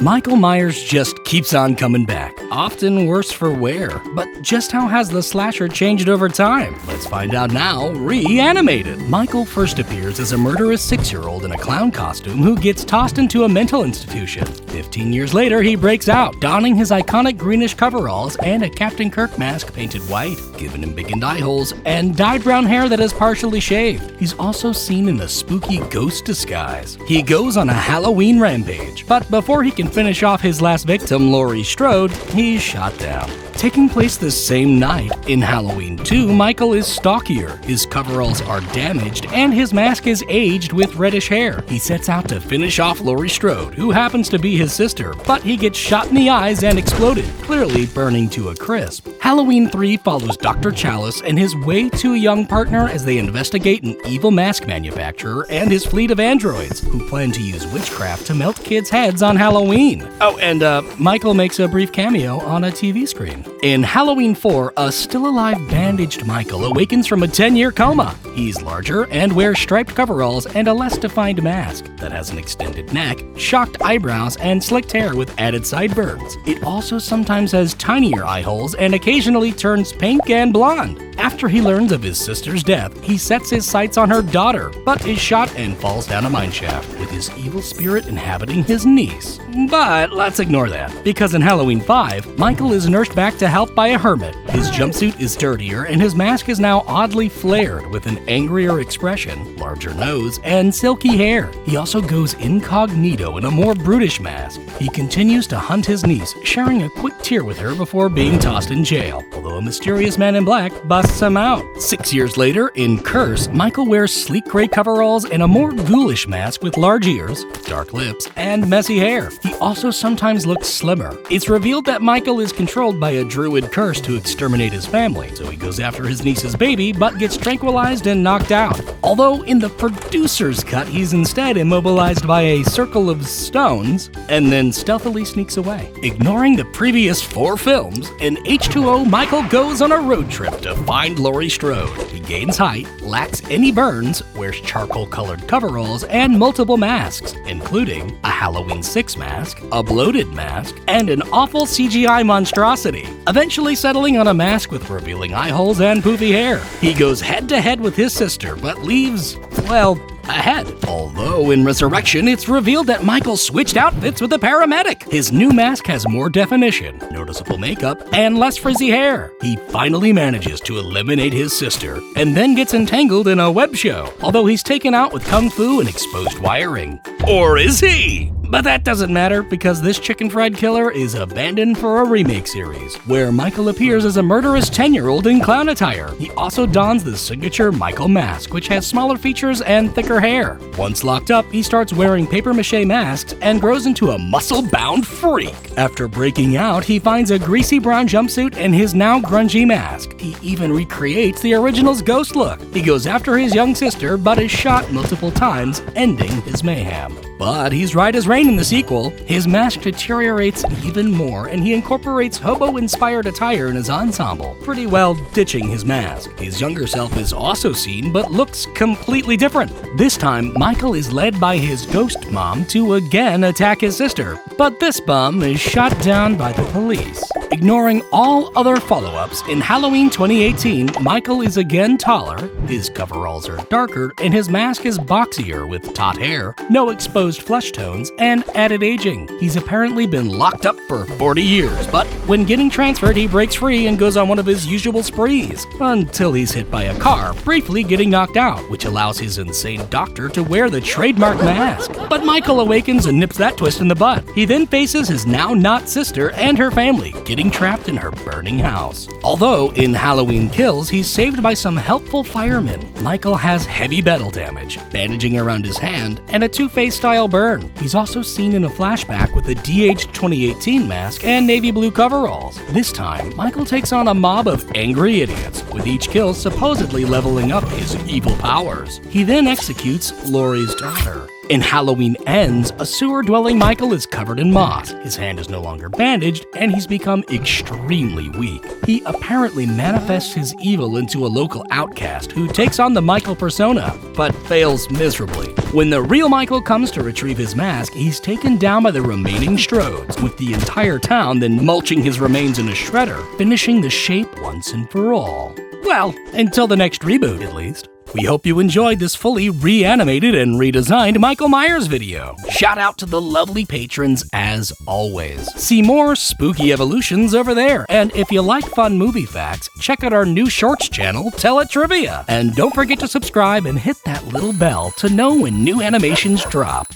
Michael Myers just keeps on coming back, often worse for wear. But just how has the slasher changed over time? Let's find out now, reanimated. Michael first appears as a murderous 6-year-old in a clown costume who gets tossed into a mental institution. 15 years later, he breaks out, donning his iconic greenish coveralls and a Captain Kirk mask painted white, giving him big eye holes and dyed brown hair that is partially shaved. He's also seen in a spooky ghost disguise. He goes on a Halloween rampage, but before he can finish off his last victim, Laurie Strode, he's shot down. Taking place this same night, in Halloween 2, Michael is stockier, his coveralls are damaged, and his mask is aged with reddish hair. He sets out to finish off Laurie Strode, who happens to be his sister, but he gets shot in the eyes and exploded, clearly burning to a crisp. Halloween 3 follows Dr. Chalice and his way too young partner as they investigate an evil mask manufacturer and his fleet of androids, who plan to use witchcraft to melt kids' heads on Halloween. Oh, and Michael makes a brief cameo on a TV screen. In Halloween 4, a still-alive bandaged Michael awakens from a 10-year coma. He's larger and wears striped coveralls and a less defined mask that has an extended neck, shocked eyebrows, and slicked hair with added sideburns. It also sometimes has tinier eye holes and occasionally turns pink and blonde. After he learns of his sister's death, he sets his sights on her daughter, but is shot and falls down a mineshaft, with his evil spirit inhabiting his niece. But let's ignore that, because in Halloween 5, Michael is nursed back to health by a hermit. His jumpsuit is dirtier, and his mask is now oddly flared with an angrier expression, larger nose, and silky hair. He also goes incognito in a more brutish mask. He continues to hunt his niece, sharing a quick tear with her before being tossed in jail, although a mysterious man in black busts him out. 6 years later, in Curse, Michael wears sleek gray coveralls and a more ghoulish mask with large ears, dark lips, and messy hair. He also sometimes looks slimmer. It's revealed that Michael is controlled by a druid curse to exterminate his family, so he goes after his niece's baby but gets tranquilized and knocked out. Although in the producer's cut, he's instead immobilized by a circle of stones and then stealthily sneaks away. Ignoring the previous 4 films, in H2O, Michael goes on a road trip to find Laurie Strode. He gains height, lacks any burns, wears charcoal-colored coveralls, and multiple masks, including a Halloween 6 mask, a bloated mask, and an awful CGI monstrosity, eventually settling on a mask with revealing eye holes and poofy hair. He goes head-to-head with his sister, but leaves, well, ahead. Although in Resurrection, it's revealed that Michael switched outfits with a paramedic. His new mask has more definition, noticeable makeup, and less frizzy hair. He finally manages to eliminate his sister, and then gets entangled in a web show, although he's taken out with kung fu and exposed wiring. Or is he? But that doesn't matter, because this chicken fried killer is abandoned for a remake series, where Michael appears as a murderous 10-year-old in clown attire. He also dons the signature Michael mask, which has smaller features and thicker hair. Once locked up, he starts wearing papier-mâché masks and grows into a muscle-bound freak. After breaking out, he finds a greasy brown jumpsuit and his now grungy mask. He even recreates the original's ghost look. He goes after his young sister, but is shot multiple times, ending his mayhem. But he's right as rain in the sequel. His mask deteriorates even more, and he incorporates hobo-inspired attire in his ensemble, pretty well ditching his mask. His younger self is also seen, but looks completely different. This time, Michael is led by his ghost mom to again attack his sister, but this bum is shot down by the police. Ignoring all other follow-ups, in Halloween 2018, Michael is again taller, his coveralls are darker, and his mask is boxier with taut hair, no exposed flesh tones, and added aging. He's apparently been locked up for 40 years, but when getting transferred, he breaks free and goes on one of his usual sprees, until he's hit by a car, briefly getting knocked out, which allows his insane doctor to wear the trademark mask. But Michael awakens and nips that twist in the butt. He then faces his now not sister and her family, getting trapped in her burning house. Although in Halloween Kills, he's saved by some helpful firemen. Michael has heavy metal damage, bandaging around his hand, and a Two-Face style burn. He's also seen in a flashback with a de-aged 2018 mask and navy blue coveralls. This time, Michael takes on a mob of angry idiots, with each kill supposedly leveling up his evil powers. He then executes Laurie's daughter. In Halloween Ends, a sewer-dwelling Michael is covered in moss. His hand is no longer bandaged, and he's become extremely weak. He apparently manifests his evil into a local outcast who takes on the Michael persona, but fails miserably. When the real Michael comes to retrieve his mask, he's taken down by the remaining Strodes, with the entire town then mulching his remains in a shredder, finishing the shape once and for all. Well, until the next reboot, at least. We hope you enjoyed this fully reanimated and redesigned Michael Myers video. Shout out to the lovely patrons as always. See more spooky evolutions over there. And if you like fun movie facts, check out our new shorts channel, Tell It Trivia. And don't forget to subscribe and hit that little bell to know when new animations drop.